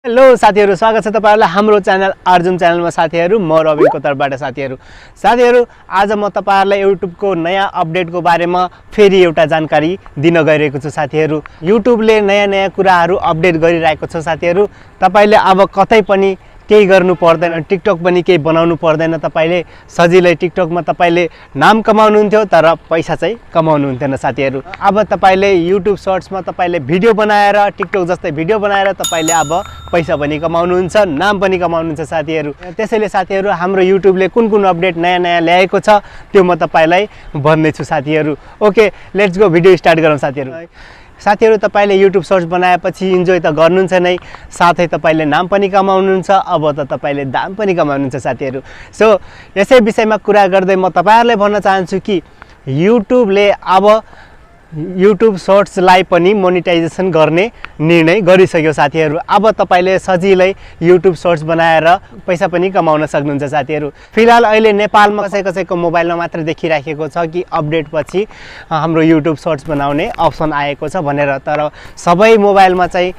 Hello साथीहरु, स्वागत छ तपाईहरुलाई हाम्रो च्यानल अर्जुम च्यानलमा। साथीहरु, म रविको तर्फबाट साथीहरु आज म तपाईहरुलाई YouTube को नयाँ अपडेटको बारेमा फेरि एउटा जानकारी दिन गइरहेको छु। साथीहरु, YouTube ले नयाँ कुराहरु अपडेट गरिरहेको छ। साथीहरु, तपाईले अब कतै पनि केही गर्नु पर्दैन, टिकटक पनि केही बनाउनु पर्दैन। तपाईले सजिलै टिकटकमा तपाईले नाम कमाउनुहुन्थ्यो तर पैसा चाहिँ कमाउनुहुन्थेन। साथीहरु, अब तपाईले YouTube सर्ट्समा तपाईले भिडियो बनाएर टिकटक जस्तै भिडियो बनाएर तपाईले अब पैसा पनि कमाउनुहुन्छ, नाम पनि कमाउनुहुन्छ। साथीहरु, त्यसैले साथीहरु हाम्रो YouTube ले कुन अपडेट नयाँ ल्याएको छ त्यो म तपाईलाई भन्ने छु। साथीहरु, okay, let's go, video start गरौँ। साथीहरु, तपाईले YouTube सर्च बनाएपछि इन्जोय त गर्नुहुन्छ नै, साथै तपाईले नाम पनि कमाउनुहुन्छ, अब त तपाईले दाम पनि कमाउनुहुन्छ। साथीहरु, सो यसै विषयमा कुरा गर्दै म तपाईहरुलाई भन्न चाहन्छु कि YouTube ले अब YouTube सर्ट्सलाई पनि मोनेटाइजेसन गर्ने निर्णय गरिसक्यो। साथीहरु, अब तपाईले सजिलै YouTube सर्ट्स बनाएर पैसा पनि कमाउन सक्नुहुन्छ। साथीहरु, फिलहाल अहिले नेपालमा कसैको मोबाइलमा मात्र देखिराखेको छ कि अपडेट पछि हाम्रो YouTube सर्ट्स बनाउने अप्सन आएको छ भनेर, तर सबै मोबाइलमा चाहिँ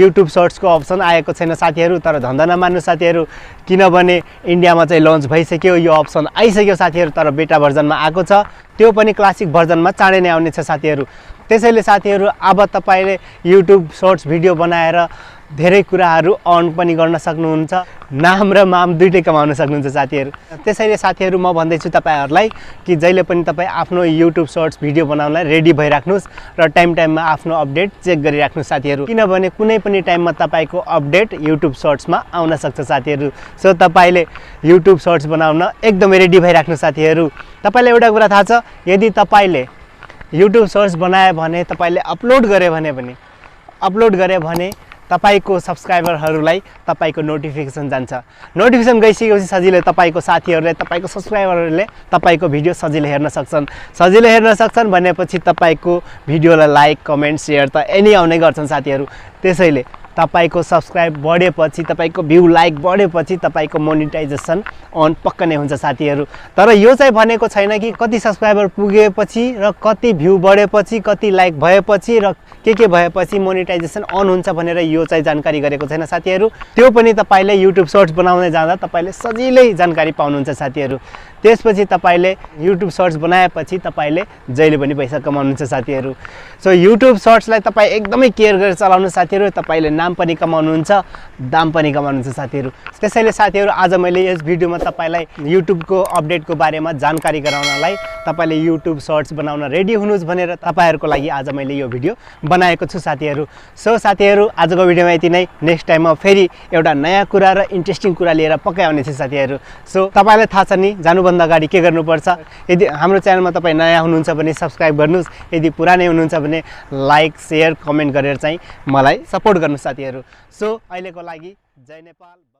YouTube सर्ट्सको अप्सन आएको छैन। साथीहरु, तर धन्दा नमान्नु साथीहरु, किनभने इन्डियामा चाहिँ लन्च भइसक्यो, यो अप्सन आइसक्यो। साथीहरु, तर बेटा भर्जनमा आएको छ, त्यो पनि क्लासिक भर्जनमा चाँडै नै आउने छ। साथीहरु, त्यसैले साथीहरु अब तपाईले YouTube सर्ट्स भिडियो बनाएर धेरै कुराहरु अर्न पनि गर्न सक्नुहुन्छ, नाम र माम दुईटै कमाउन सक्नुहुन्छ। साथीहरु, त्यसैले साथीहरु म भन्दै छु तपाईहरुलाई कि जहिले पनि तपाई आफ्नो YouTube सर्ट्स भिडियो बनाउनलाई रेडी भइराख्नुस् र टाइममा आफ्नो अपडेट चेक गरिराख्नुस्। साथीहरु, किनभने कुनै पनि टाइममा तपाईको अपडेट YouTube सर्ट्समा आउन सक्छ। साथीहरु, सो तपाईले YouTube सर्ट्स बनाउन एकदमै रेडी भइराख्नुस्। साथीहरु, तपाईलाई एउटा कुरा थाहा छ, यदि तपाईले YouTube सर्च बनाए भने तपाईले अपलोड गरे भने तपाईको सब्स्क्राइबरहरुलाई तपाईको नोटिफिकेसन जान्छ। नोटिफिकेसन गइसकेपछि सजिलै तपाईको साथीहरुले, तपाईको सब्स्क्राइबरहरुले तपाईको भिडियो सजिलै हेर्न सक्छन् भनेपछि तपाईको भिडियोलाई लाइक, कमेन्ट, शेयर त एनी आउने गर्छन्। साथीहरु, त्यसैले तपाईको सब्स्क्राइब बढेपछि, तपाईको भ्यू लाइक बढेपछि तपाईको मोनेटाइजेसन अन पक्का नै हुन्छ। साथीहरु, तर यो चाहिँ भनेको छैन कि कति सब्स्क्राइबर पुगेपछि र कति भ्यू बढेपछि, कति लाइक भएपछि र के भएपछि मोनेटाइजेसन अन हुन्छ भनेर यो चाहिँ जानकारी गरेको छैन। साथीहरु, त्यो पनि तपाईले YouTube सर्च बनाउने जाँदा तपाईले सजिलै जानकारी पाउनुहुन्छ। साथीहरु, त्यसपछि तपाईले YouTube सर्च बनाएपछि तपाईले जहिले पनि पैसा कमाउनुहुन्छ। साथीहरु, सो YouTube सर्चलाई तपाई एकदमै केयर गरेर चलाउनु। साथीहरु, तपाईले नाम पनि कमाउनुहुन्छ, दाम पनि कमाउनुहुन्छ। साथीहरु, त्यसैले साथीहरु आज मैले यस भिडियोमा तपाईलाई YouTube को अपडेटको बारेमा जानकारी गराउनलाई, तपाईले YouTube सर्च बनाउन रेडी हुनुस् भनेर तपाईहरुको लागि आज मैले यो भिडियो बनाएको छु। साथीहरु, सो साथीहरु आजको भिडियोमा यति नै। नेक्स्ट टाइममा फेरि एउटा नयाँ कुरा र इन्ट्रेस्टिङ कुरा लिएर पक्कै आउने छु। साथीहरु, सो तपाईलाई थाहा छ नि जानुभन्दा अगाडि के गर्नुपर्छ। यदि हाम्रो च्यानलमा तपाई नयाँ हुनुहुन्छ भने सब्स्क्राइब गर्नुस्, यदि पुरानै हुनुहुन्छ भने लाइक, शेयर, कमेन्ट गरेर चाहिँ मलाई सपोर्ट गर्नुस्। साथीहरु, सो अहिलेको लागि जय नेपाल।